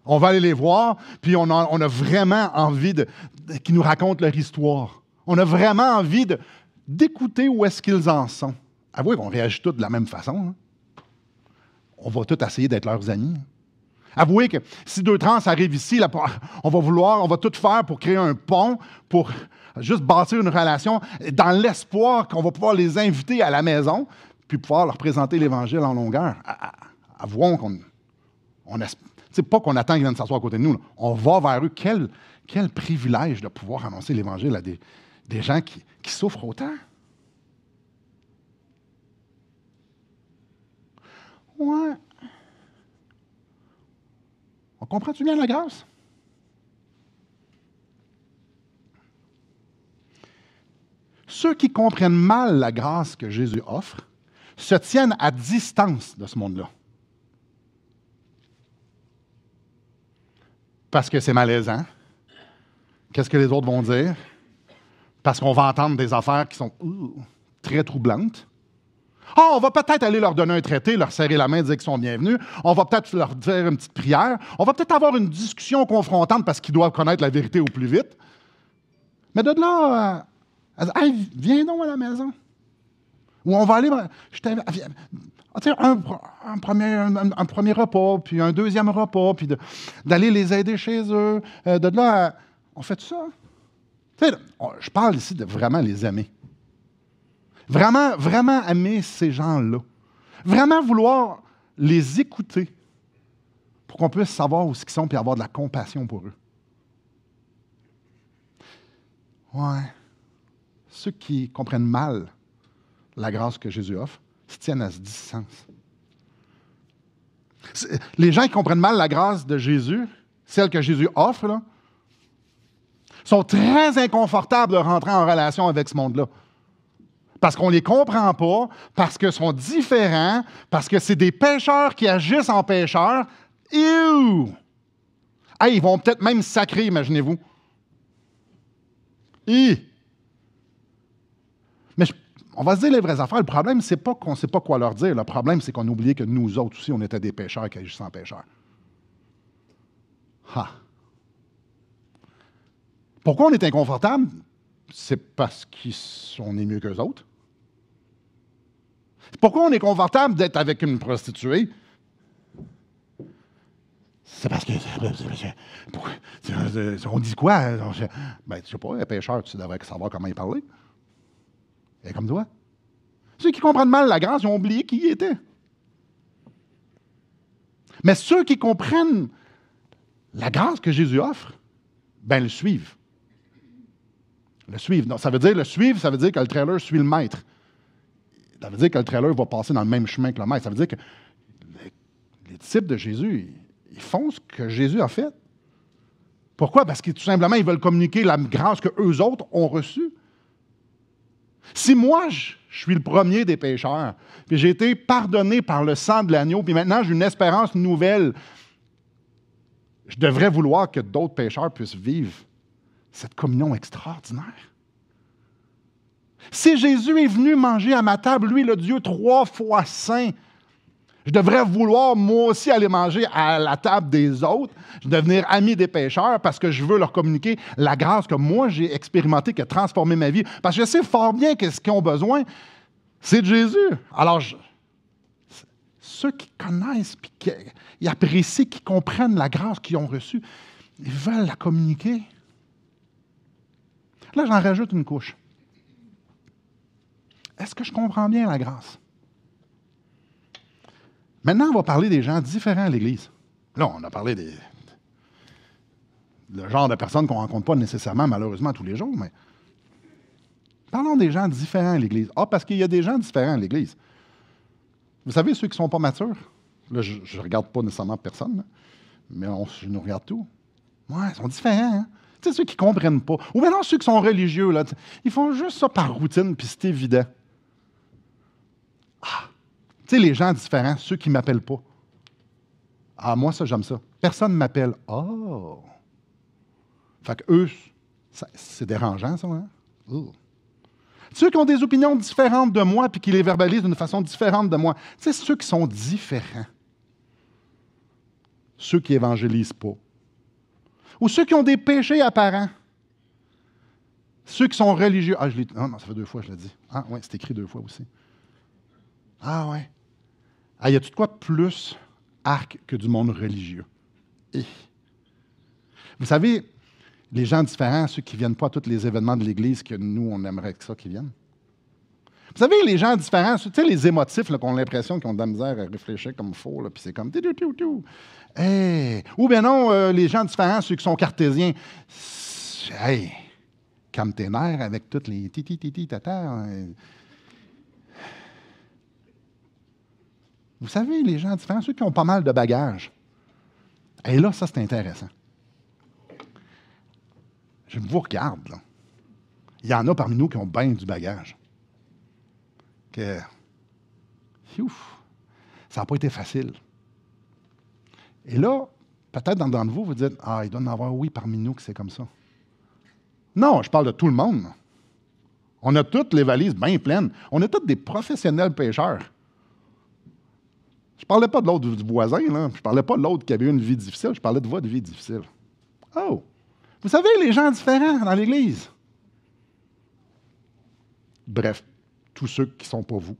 On va aller les voir, puis on a vraiment envie qu'ils nous racontent leur histoire. On a vraiment envie d'écouter où est-ce qu'ils en sont. Avouez qu'on réagit tous de la même façon. Hein? On va tous essayer d'être leurs amis. Avouez que si deux trans arrivent ici, là, on va tout faire pour créer un pont, pour juste bâtir une relation, dans l'espoir qu'on va pouvoir les inviter à la maison, puis pouvoir leur présenter l'Évangile en longueur. Avouons qu'on c'est pas qu'on attend qu'ils viennent s'asseoir à côté de nous. Là. On va vers eux. Quel privilège de pouvoir annoncer l'Évangile à des gens qui souffrent autant. Ouais. On comprend-tu bien la grâce? Ceux qui comprennent mal la grâce que Jésus offre se tiennent à distance de ce monde-là. Parce que c'est malaisant. Qu'est-ce que les autres vont dire? Parce qu'on va entendre des affaires qui sont très troublantes. On va peut-être aller leur donner un traité, leur serrer la main, dire qu'ils sont bienvenus. On va peut-être leur faire une petite prière. On va peut-être avoir une discussion confrontante parce qu'ils doivent connaître la vérité au plus vite. Mais de là, hey, viens donc à la maison. Ou on va aller... un premier repas, puis un deuxième repas, puis d'aller les aider chez eux. De là, on fait tout ça. Je parle ici de vraiment les aimer. Vraiment, vraiment aimer ces gens-là. Vraiment vouloir les écouter pour qu'on puisse savoir où ils sont et avoir de la compassion pour eux. Ouais. Ceux qui comprennent mal la grâce que Jésus offre se tiennent à distance. Les gens qui comprennent mal la grâce de Jésus, celle que Jésus offre, là, sont très inconfortables de rentrer en relation avec ce monde-là. Parce qu'on ne les comprend pas, parce qu'ils sont différents, parce que c'est des pécheurs qui agissent en pécheurs. Hey, ils vont peut-être même sacrer, imaginez-vous. Mais on va se dire les vraies affaires. Le problème, c'est pas qu'on ne sait pas quoi leur dire. Le problème, c'est qu'on a oublié que nous autres aussi, on était des pécheurs qui agissent en pécheurs. Pourquoi on est inconfortable? C'est parce qu'on est mieux qu'eux autres. Pourquoi on est confortable d'être avec une prostituée? C'est parce que... On dit quoi? Ben, je sais pas, un pécheur, tu devrais savoir comment y parler. Et comme toi. Ceux qui comprennent mal la grâce, ils ont oublié qui il était. Mais ceux qui comprennent la grâce que Jésus offre, ben le suivent. Le suivre. Non, ça veut dire que le trailer suit le maître. Ça veut dire que le trailer va passer dans le même chemin que le maître. Ça veut dire que les disciples de Jésus, ils font ce que Jésus a fait. Pourquoi? Parce que tout simplement, ils veulent communiquer la grâce qu'eux autres ont reçue. Si moi, je suis le premier des pécheurs, puis j'ai été pardonné par le sang de l'agneau, puis maintenant j'ai une espérance nouvelle, je devrais vouloir que d'autres pécheurs puissent vivre cette communion extraordinaire. Si Jésus est venu manger à ma table, lui, le Dieu 3 fois saint, je devrais vouloir, moi aussi, aller manger à la table des autres, devenir ami des pécheurs parce que je veux leur communiquer la grâce que moi, j'ai expérimentée, qui a transformé ma vie. Parce que je sais fort bien que ce qu'ils ont besoin, c'est de Jésus. Alors, ceux qui connaissent, puis qui apprécient, qui comprennent la grâce qu'ils ont reçue, ils veulent la communiquer. Là, j'en rajoute une couche. Est-ce que je comprends bien la grâce? Maintenant, on va parler des gens différents à l'Église. Là, on a parlé le genre de personnes qu'on ne rencontre pas nécessairement, malheureusement, tous les jours, mais parlons des gens différents à l'Église. Ah, parce qu'il y a des gens différents à l'Église. Vous savez, ceux qui ne sont pas matures, là, je ne regarde pas nécessairement personne, là, mais je nous regarde tout. Ouais, ils sont différents, hein? Tu sais, ceux qui ne comprennent pas. Ou maintenant, ceux qui sont religieux, là, ils font juste ça par routine, puis c'est évident. Ah! Tu sais, les gens différents, ceux qui ne m'appellent pas. Ah, moi, ça, j'aime ça. Personne ne m'appelle. Oh! Fait que eux, c'est dérangeant, ça, hein? Oh. Ceux qui ont des opinions différentes de moi puis qui les verbalisent d'une façon différente de moi. Tu sais, ceux qui sont différents. Ceux qui évangélisent pas. Ou ceux qui ont des péchés apparents. Ceux qui sont religieux. Ah, non, ça fait 2 fois que je l'ai dit. Ah, oui, c'est écrit 2 fois aussi. Ah, ouais. Ah, y a-tu de quoi plus arc que du monde religieux? Et. Vous savez, les gens différents, ceux qui ne viennent pas à tous les événements de l'Église que nous, on aimerait que ça qu'ils viennent. Vous savez, les gens différents, tu sais, les émotifs là, qui ont l'impression qu'ils ont de la misère à réfléchir comme il faut, puis c'est comme... Hey. Ou bien non, les gens différents, ceux qui sont cartésiens. Hey, calme tes nerfs avec toutes les tata. Vous savez, les gens différents, ceux qui ont pas mal de bagages. Et là, ça, c'est intéressant. Je vous regarde, là. Il y en a parmi nous qui ont bien du bagage. Que, ouf, ça n'a pas été facile. Et là, peut-être dans de vous, vous dites, ah, il doit y en avoir, oui, parmi nous que c'est comme ça. Non, je parle de tout le monde. On a toutes les valises bien pleines. On est tous des professionnels pêcheurs. Je ne parlais pas de l'autre du voisin, là. Je ne parlais pas de l'autre qui avait eu une vie difficile. Je parlais de votre vie difficile. Oh! Vous savez, les gens différents dans l'Église. Bref, tous ceux qui ne sont pas vous.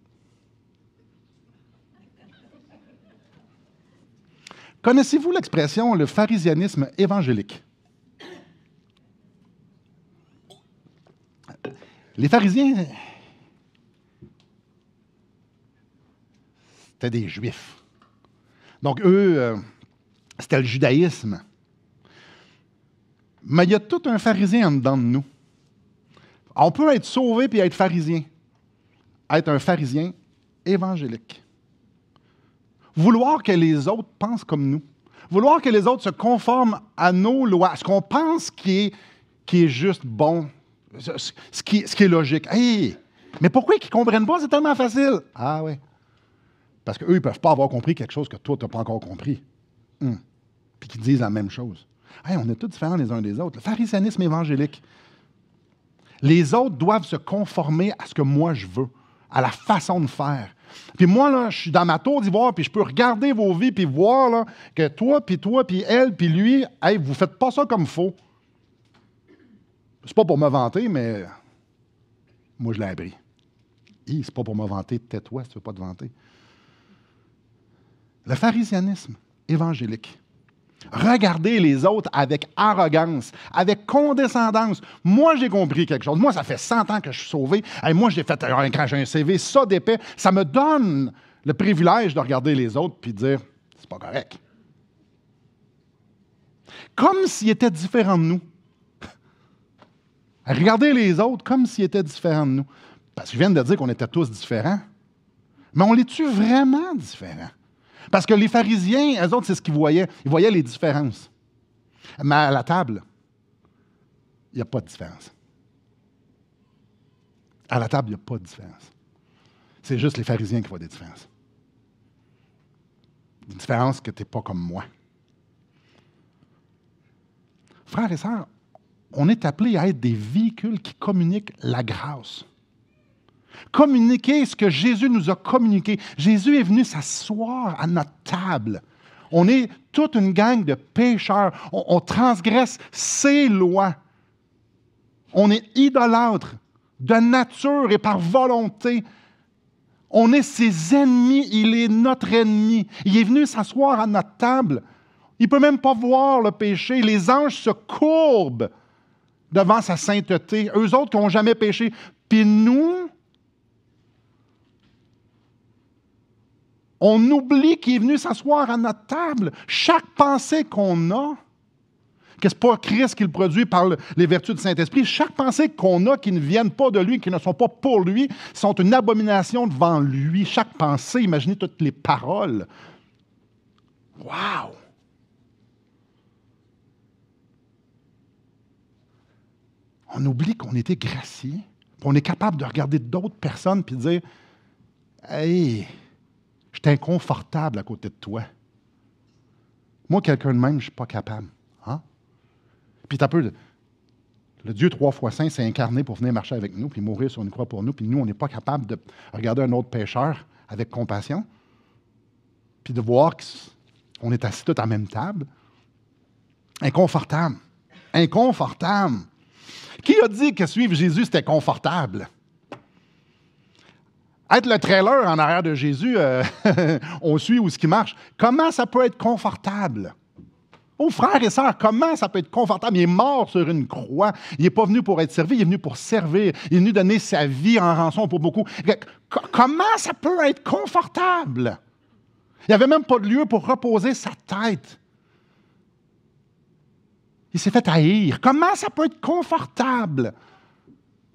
Connaissez-vous l'expression le pharisianisme évangélique? Les pharisiens, c'était des Juifs. Donc, eux, c'était le judaïsme. Mais il y a tout un pharisien en dedans de nous. On peut être sauvé puis être pharisien. Être un pharisien évangélique. Vouloir que les autres pensent comme nous. Vouloir que les autres se conforment à nos lois, à ce qu'on pense qui est juste bon, ce qui est logique. Hey, mais pourquoi ils ne comprennent pas? C'est tellement facile. Ah oui. Parce qu'eux, ils ne peuvent pas avoir compris quelque chose que toi, tu n'as pas encore compris. Puis qu'ils disent la même chose. Hey, on est tous différents les uns des autres. Le pharisianisme évangélique. Les autres doivent se conformer à ce que moi je veux, à la façon de faire. Puis moi, là, je suis dans ma tour d'ivoire, puis je peux regarder vos vies, puis voir là, que toi, puis elle, puis lui, hey, vous ne faites pas ça comme il faut. C'est pas pour me vanter, mais moi, je l'ai appris. C'est pas pour me vanter, tais-toi si tu ne veux pas te vanter. Le pharisianisme évangélique. Regardez les autres avec arrogance, avec condescendance. Moi, j'ai compris quelque chose. Moi, ça fait 100 ans que je suis sauvé. Et moi, quand j'ai un CV, ça d'épais. Ça me donne le privilège de regarder les autres et de dire, c'est pas correct. Comme s'ils étaient différents de nous. Regardez les autres comme s'ils étaient différents de nous. Parce que je viens de dire qu'on était tous différents. Mais on l'est-tu vraiment différents? Parce que les pharisiens, eux autres, c'est ce qu'ils voyaient. Ils voyaient les différences. Mais à la table, il n'y a pas de différence. À la table, il n'y a pas de différence. C'est juste les pharisiens qui voient des différences. Une différence que tu n'es pas comme moi. Frères et sœurs, on est appelés à être des véhicules qui communiquent la grâce. Communiquer ce que Jésus nous a communiqué. Jésus est venu s'asseoir à notre table. On est toute une gang de pécheurs. On transgresse ses lois. On est idolâtres de nature et par volonté. On est ses ennemis. Il est notre ennemi. Il est venu s'asseoir à notre table. Il ne peut même pas voir le péché. Les anges se courbent devant sa sainteté. Eux autres qui n'ont jamais péché. Puis nous, on oublie qu'il est venu s'asseoir à notre table. Chaque pensée qu'on a, que ce n'est pas Christ qui le produit par les vertus du Saint-Esprit. Chaque pensée qu'on a qui ne viennent pas de lui, qui ne sont pas pour lui, sont une abomination devant lui. Chaque pensée, imaginez toutes les paroles. Wow! On oublie qu'on était gracié, puis on est capable de regarder d'autres personnes et de dire « Hey, je suis inconfortable à côté de toi. » Moi, quelqu'un de même, je ne suis pas capable. Hein? Puis t'as peu, le Dieu 3 fois saint s'est incarné pour venir marcher avec nous, puis mourir sur une croix pour nous, puis nous, on n'est pas capable de regarder un autre pécheur avec compassion, puis de voir qu'on est assis tous à la même table. Inconfortable. Inconfortable. Qui a dit que suivre Jésus, c'était confortable? Être le trailer en arrière de Jésus, on suit où ce qui marche. Comment ça peut être confortable? Oh, frères et sœurs, comment ça peut être confortable? Il est mort sur une croix. Il n'est pas venu pour être servi, il est venu pour servir. Il est venu donner sa vie en rançon pour beaucoup. Comment ça peut être confortable? Il n'y avait même pas de lieu pour reposer sa tête. Il s'est fait haïr. Comment ça peut être confortable?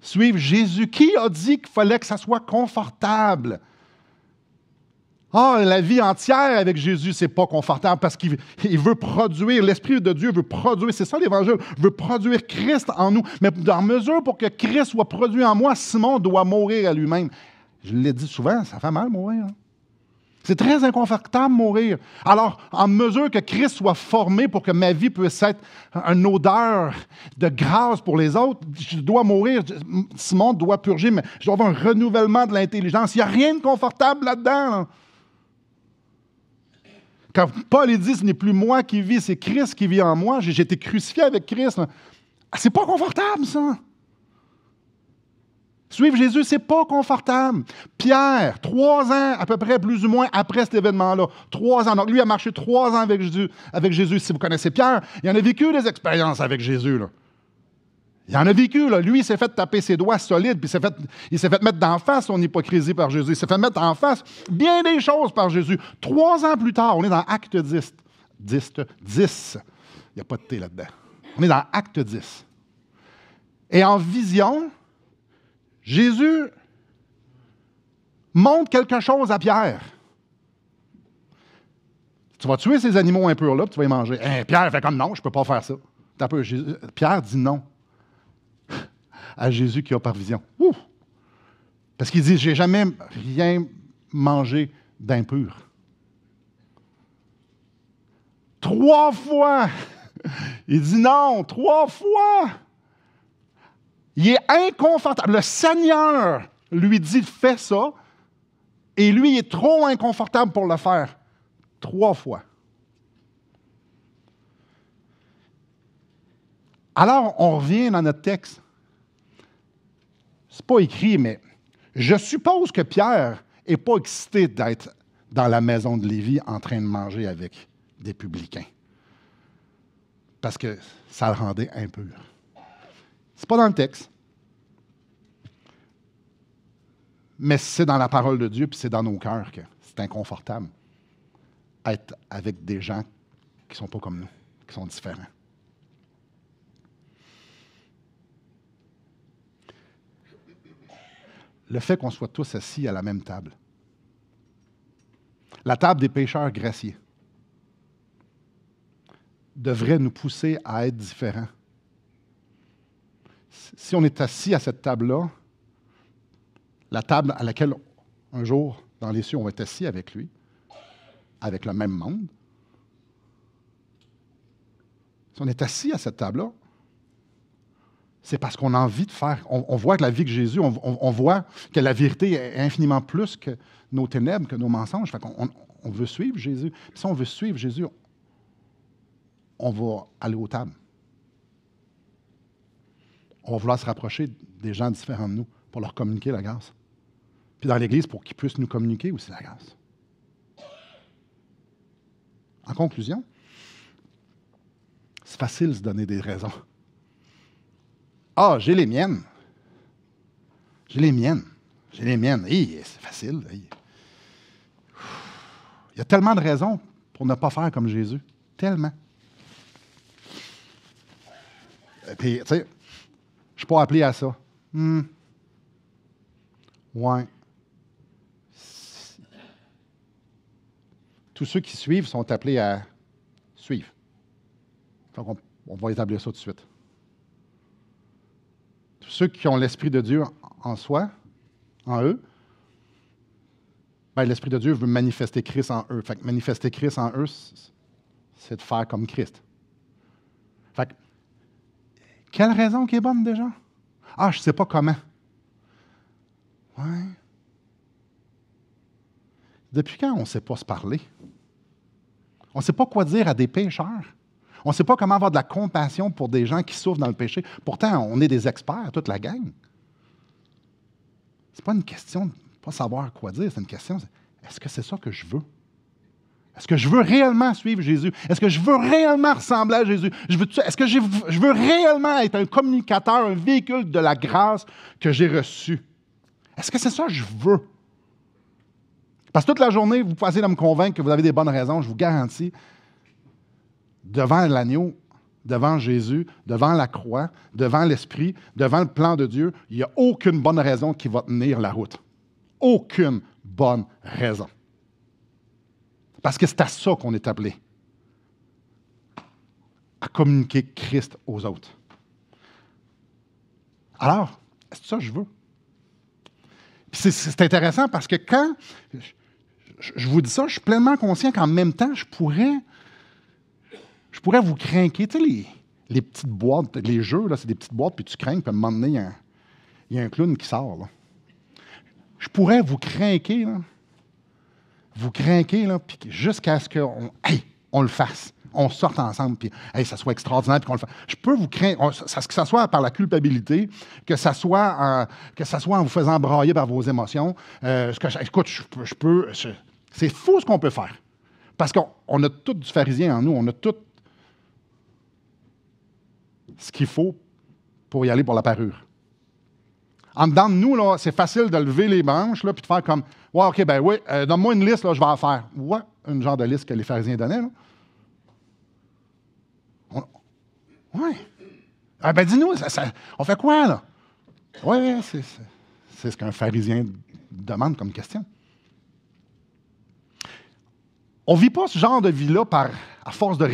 Suivre Jésus. Qui a dit qu'il fallait que ça soit confortable? Ah, la vie entière avec Jésus, c'est pas confortable parce qu'il veut produire, l'Esprit de Dieu veut produire, c'est ça l'Évangile, veut produire Christ en nous. Mais dans mesure pour que Christ soit produit en moi, Simon doit mourir à lui-même. Je l'ai dit souvent, ça fait mal mourir. Hein? C'est très inconfortable mourir. Alors, en mesure que Christ soit formé pour que ma vie puisse être une odeur de grâce pour les autres, je dois mourir. Simon doit purger, mais je dois avoir un renouvellement de l'intelligence. Il n'y a rien de confortable là-dedans. Là. Quand Paul dit, ce n'est plus moi qui vis, c'est Christ qui vit en moi. J'ai été crucifié avec Christ. Là. C'est pas confortable, ça. Suivre Jésus, c'est pas confortable. Pierre, 3 ans à peu près, plus ou moins, après cet événement-là. 3 ans. Donc, lui a marché 3 ans avec Jésus. Si vous connaissez Pierre, il en a vécu des expériences avec Jésus. Là. Il en a vécu. Là. Lui, il s'est fait taper ses doigts solides, puis il s'est fait mettre d'en face son hypocrisie par Jésus. Il s'est fait mettre en face bien des choses par Jésus. 3 ans plus tard, on est dans Acte 10. 10. Il n'y a pas de T là-dedans. On est dans Acte 10. Et en vision, Jésus montre quelque chose à Pierre. Tu vas tuer ces animaux impurs là, puis tu vas les manger. Pierre fait comme non, je ne peux pas faire ça. Pierre dit non à Jésus qui a par vision. Ouh! Parce qu'il dit, j'ai jamais rien mangé d'impur. 3 fois! Il dit non, 3 fois! Il est inconfortable. Le Seigneur lui dit, fais ça, et lui, il est trop inconfortable pour le faire. 3 fois. Alors, on revient dans notre texte. C'est pas écrit, mais je suppose que Pierre n'est pas excité d'être dans la maison de Lévi en train de manger avec des publicains. Parce que ça le rendait impur. C'est pas dans le texte. Mais c'est dans la parole de Dieu, puis c'est dans nos cœurs que c'est inconfortable être avec des gens qui ne sont pas comme nous, qui sont différents. Le fait qu'on soit tous assis à la même table. La table des pécheurs graciés devrait nous pousser à être différents. Si on est assis à cette table-là, la table à laquelle un jour, dans les cieux, on va être assis avec lui, avec le même monde, si on est assis à cette table-là, c'est parce qu'on a envie de faire. On voit que la vie de Jésus, on voit que la vérité est infiniment plus que nos ténèbres, que nos mensonges. Fait qu'on on veut suivre Jésus. Puis si on veut suivre Jésus, on va aller aux tables. On va vouloir se rapprocher des gens différents de nous pour leur communiquer la grâce. Puis dans l'Église, pour qu'ils puissent nous communiquer aussi la grâce. En conclusion, c'est facile de se donner des raisons. Ah, j'ai les miennes. J'ai les miennes. J'ai les miennes. Hey, c'est facile. Hey. Il y a tellement de raisons pour ne pas faire comme Jésus. Tellement. Puis, tu sais, je ne suis pas appelé à ça. Ouais. Tous ceux qui suivent sont appelés à suivre. Donc, on va établir ça tout de suite. Tous ceux qui ont l'Esprit de Dieu en soi, en eux, ben, l'Esprit de Dieu veut manifester Christ en eux. Fait que manifester Christ en eux, c'est de faire comme Christ. Fait que, quelle raison qui est bonne déjà? Ah, je ne sais pas comment. Ouais. Depuis quand on ne sait pas se parler? On ne sait pas quoi dire à des pécheurs. On ne sait pas comment avoir de la compassion pour des gens qui souffrent dans le péché. Pourtant, on est des experts, toute la gang. Ce n'est pas une question de ne pas savoir quoi dire, c'est une question, est-ce que c'est ça que je veux? Est-ce que je veux réellement suivre Jésus? Est-ce que je veux réellement ressembler à Jésus? Est-ce que je veux réellement être un communicateur, un véhicule de la grâce que j'ai reçue? Est-ce que c'est ça que je veux? Parce que toute la journée, vous passez à me convaincre que vous avez des bonnes raisons, je vous garantis, devant l'agneau, devant Jésus, devant la croix, devant l'Esprit, devant le plan de Dieu, il n'y a aucune bonne raison qui va tenir la route. Aucune bonne raison. Parce que c'est à ça qu'on est appelé. À communiquer Christ aux autres. Alors, est-ce que ça je veux? Puis c'est intéressant parce que quand je vous dis ça, je suis pleinement conscient qu'en même temps, je pourrais vous craquer. Tu sais, les petites boîtes, les jeux, là, c'est des petites boîtes, puis tu crains, puis à un moment donné, il y a un clown qui sort. Là. Je pourrais vous craquer, là. Vous craquer, là, puis jusqu'à ce qu'on le fasse. On sorte ensemble, puis ça soit extraordinaire, puis qu'on le fasse. Je peux vous craindre, que ça soit par la culpabilité, que ça soit en vous faisant brailler par vos émotions. Écoute, c'est fou ce qu'on peut faire. Parce qu'on a tout du pharisien en nous, on a tout ce qu'il faut pour y aller pour la parure. En dedans de nous, là, c'est facile de lever les manches puis de faire comme ouais, OK, ben oui, donne-moi une liste, là, je vais en faire. Ouais, une genre de liste que les pharisiens donnaient. Là. Oui. Ah, ben dis-nous, on fait quoi, là? Oui, c'est ce qu'un pharisien demande comme question. On ne vit pas ce genre de vie-là à force pas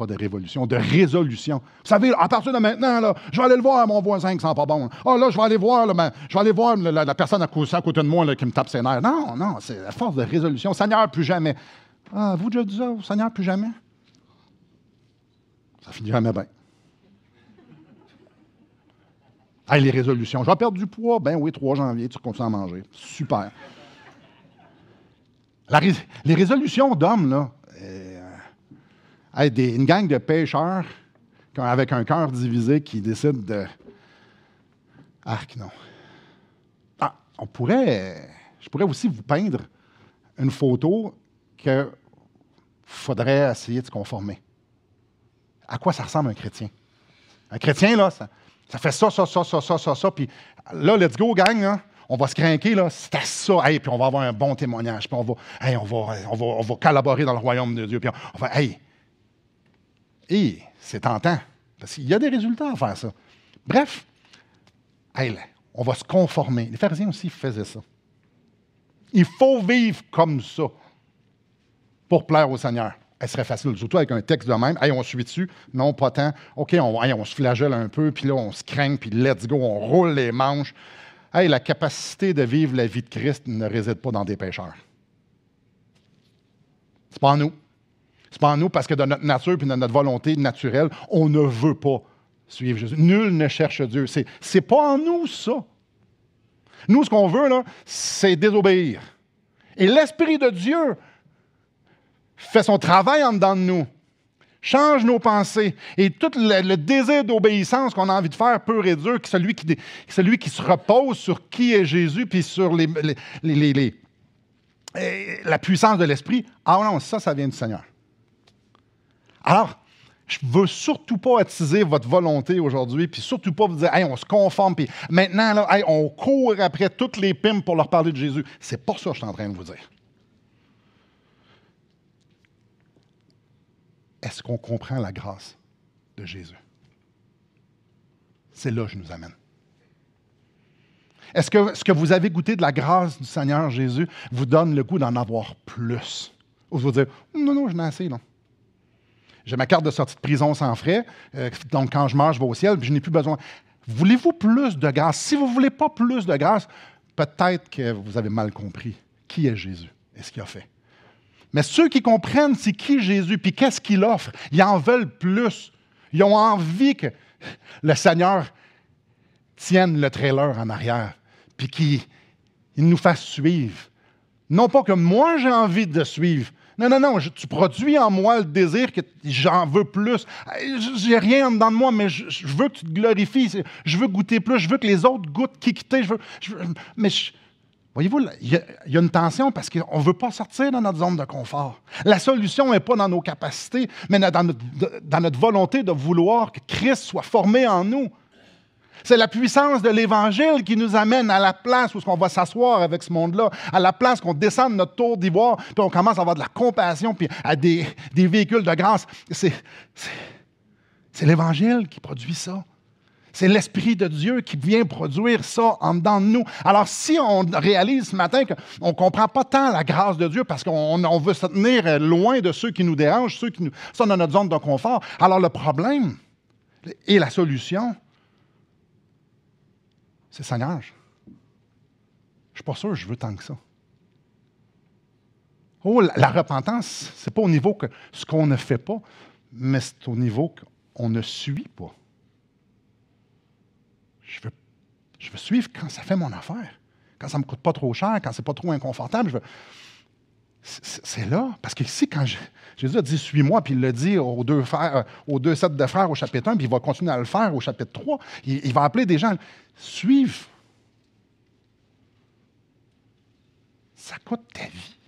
de révolution, de résolution. Vous savez, à partir de maintenant, là, je vais aller le voir, mon voisin qui sent pas bon. Ah, là, je vais aller voir la personne à côté de moi là, qui me tape ses nerfs. Non, c'est à force de résolution. Seigneur, plus jamais. Ah, vous déjà dit ça, Seigneur, plus jamais? Ça finit jamais bien. Hey, les résolutions. Je vais perdre du poids. Ben oui, 3 janvier, tu continues à manger. Super. Les résolutions d'hommes, là, une gang de pêcheurs avec un cœur divisé qui décident de... Arc, non. Ah, je pourrais aussi vous peindre une photo qu'il faudrait essayer de se conformer. À quoi ça ressemble un chrétien? Un chrétien, là, ça fait ça, puis là, let's go, gang, là. On va se craquer, là, c'est à ça, puis on va avoir un bon témoignage, puis on va collaborer dans le royaume de Dieu, puis on va, c'est tentant, parce qu'il y a des résultats à faire ça. Bref, on va se conformer. Les pharisiens aussi faisaient ça. Il faut vivre comme ça pour plaire au Seigneur. Elle serait facile, surtout avec un texte de même. On suit dessus. Non, pas tant. OK, on se flagelle un peu, puis là, on se craint, puis let's go, on roule les manches. La capacité de vivre la vie de Christ ne réside pas dans des pécheurs. C'est pas en nous. C'est pas en nous parce que de notre nature et de notre volonté naturelle, on ne veut pas suivre Jésus. Nul ne cherche Dieu. C'est pas en nous, ça. Nous, ce qu'on veut, là, c'est désobéir. Et l'Esprit de Dieu fait son travail en dedans de nous, change nos pensées. Et tout le désir d'obéissance qu'on a envie de faire, pur et dur, celui qui se repose sur qui est Jésus, puis sur la puissance de l'Esprit, non, ça vient du Seigneur. Alors, je ne veux surtout pas attiser votre volonté aujourd'hui, puis surtout pas vous dire, on se conforme, puis maintenant, là, on court après toutes les pimes pour leur parler de Jésus. C'est pas ça que je suis en train de vous dire. Est-ce qu'on comprend la grâce de Jésus? C'est là que je nous amène. Est-ce que ce que vous avez goûté de la grâce du Seigneur Jésus vous donne le goût d'en avoir plus? Ou vous dire, non, non, je n'ai assez, non. J'ai ma carte de sortie de prison sans frais, donc quand je meurs, je vais au ciel, puis je n'ai plus besoin. Voulez-vous plus de grâce? Si vous ne voulez pas plus de grâce, peut-être que vous avez mal compris qui est Jésus et ce qu'il a fait. Mais ceux qui comprennent c'est qui Jésus, puis qu'est-ce qu'il offre, ils en veulent plus. Ils ont envie que le Seigneur tienne le trailer en arrière, puis qu'il nous fasse suivre. Non pas que moi j'ai envie de suivre. Non, non, non, tu produis en moi le désir que j'en veux plus. J'ai rien en dedans de moi, mais je veux que tu te glorifies. Je veux goûter plus. Je veux que les autres goûtent quitter. Voyez-vous, il y a une tension parce qu'on ne veut pas sortir de notre zone de confort. La solution n'est pas dans nos capacités, mais dans notre volonté de vouloir que Christ soit formé en nous. C'est la puissance de l'Évangile qui nous amène à la place où on va s'asseoir avec ce monde-là, à la place qu'on descende notre tour d'ivoire, puis on commence à avoir de la compassion, puis à des véhicules de grâce. C'est l'Évangile qui produit ça. C'est l'Esprit de Dieu qui vient produire ça en dedans de nous. Alors, si on réalise ce matin qu'on ne comprend pas tant la grâce de Dieu parce qu'on veut se tenir loin de ceux qui nous dérangent, ceux qui sont dans notre zone de confort, alors le problème et la solution, c'est Seigneur, je ne suis pas sûr que je veux tant que ça. Oh, la repentance, ce n'est pas au niveau que ce qu'on ne fait pas, mais c'est au niveau qu'on ne suit pas. Je veux suivre quand ça fait mon affaire, quand ça ne me coûte pas trop cher, quand ce n'est pas trop inconfortable. C'est là, parce que ici, quand Jésus a dit « suis-moi », puis il l'a dit aux deux sets de frères au chapitre 1, puis il va continuer à le faire au chapitre 3, il va appeler des gens « suivre ». Ça coûte ta vie.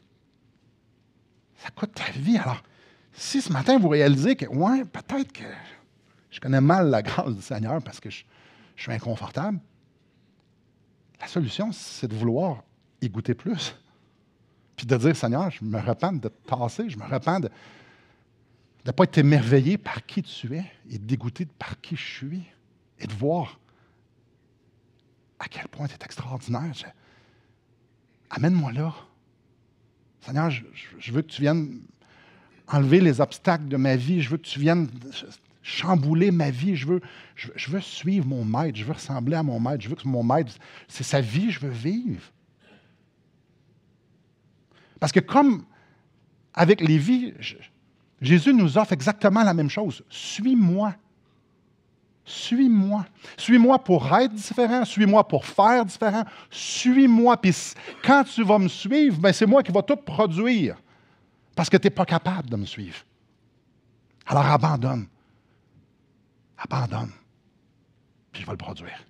Ça coûte ta vie. Alors, si ce matin, vous réalisez que, ouais, peut-être que je connais mal la grâce du Seigneur parce que je suis inconfortable, la solution, c'est de vouloir y goûter plus. Puis de dire, Seigneur, je me repens de te tasser, je me repens de ne pas être émerveillé par qui tu es et dégoûté par qui je suis et de voir à quel point tu es extraordinaire. Amène-moi là. Seigneur, je veux que tu viennes enlever les obstacles de ma vie. Je veux que tu viennes chambouler ma vie. Je veux suivre mon maître. Je veux ressembler à mon maître. Je veux que mon maître, c'est sa vie, je veux vivre. Parce que comme avec Lévi, Jésus nous offre exactement la même chose. Suis-moi. Suis-moi. Suis-moi pour être différent. Suis-moi pour faire différent. Suis-moi. Puis quand tu vas me suivre, ben c'est moi qui vais tout produire. Parce que tu n'es pas capable de me suivre. Alors abandonne. Abandonne. Puis je vais le produire.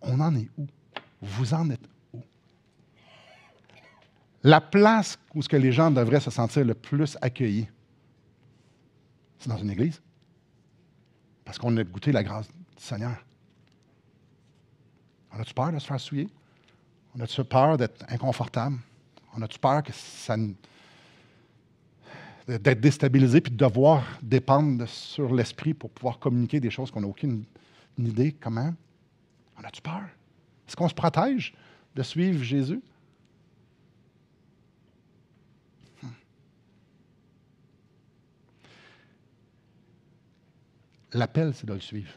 On en est où? Vous en êtes où? La place où ce que les gens devraient se sentir le plus accueillis, c'est dans une église. Parce qu'on a goûté la grâce du Seigneur. On a-tu peur de se faire souiller? On a-tu peur d'être inconfortable? On a-tu peur que d'être déstabilisé puis de devoir dépendre sur l'esprit pour pouvoir communiquer des choses qu'on n'a aucune idée comment? On a-tu peur? Est-ce qu'on se protège de suivre Jésus? L'appel, c'est de le suivre.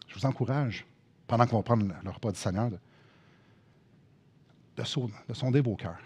Je vous encourage, pendant qu'on va prendre le repas du Seigneur, de sonder vos cœurs.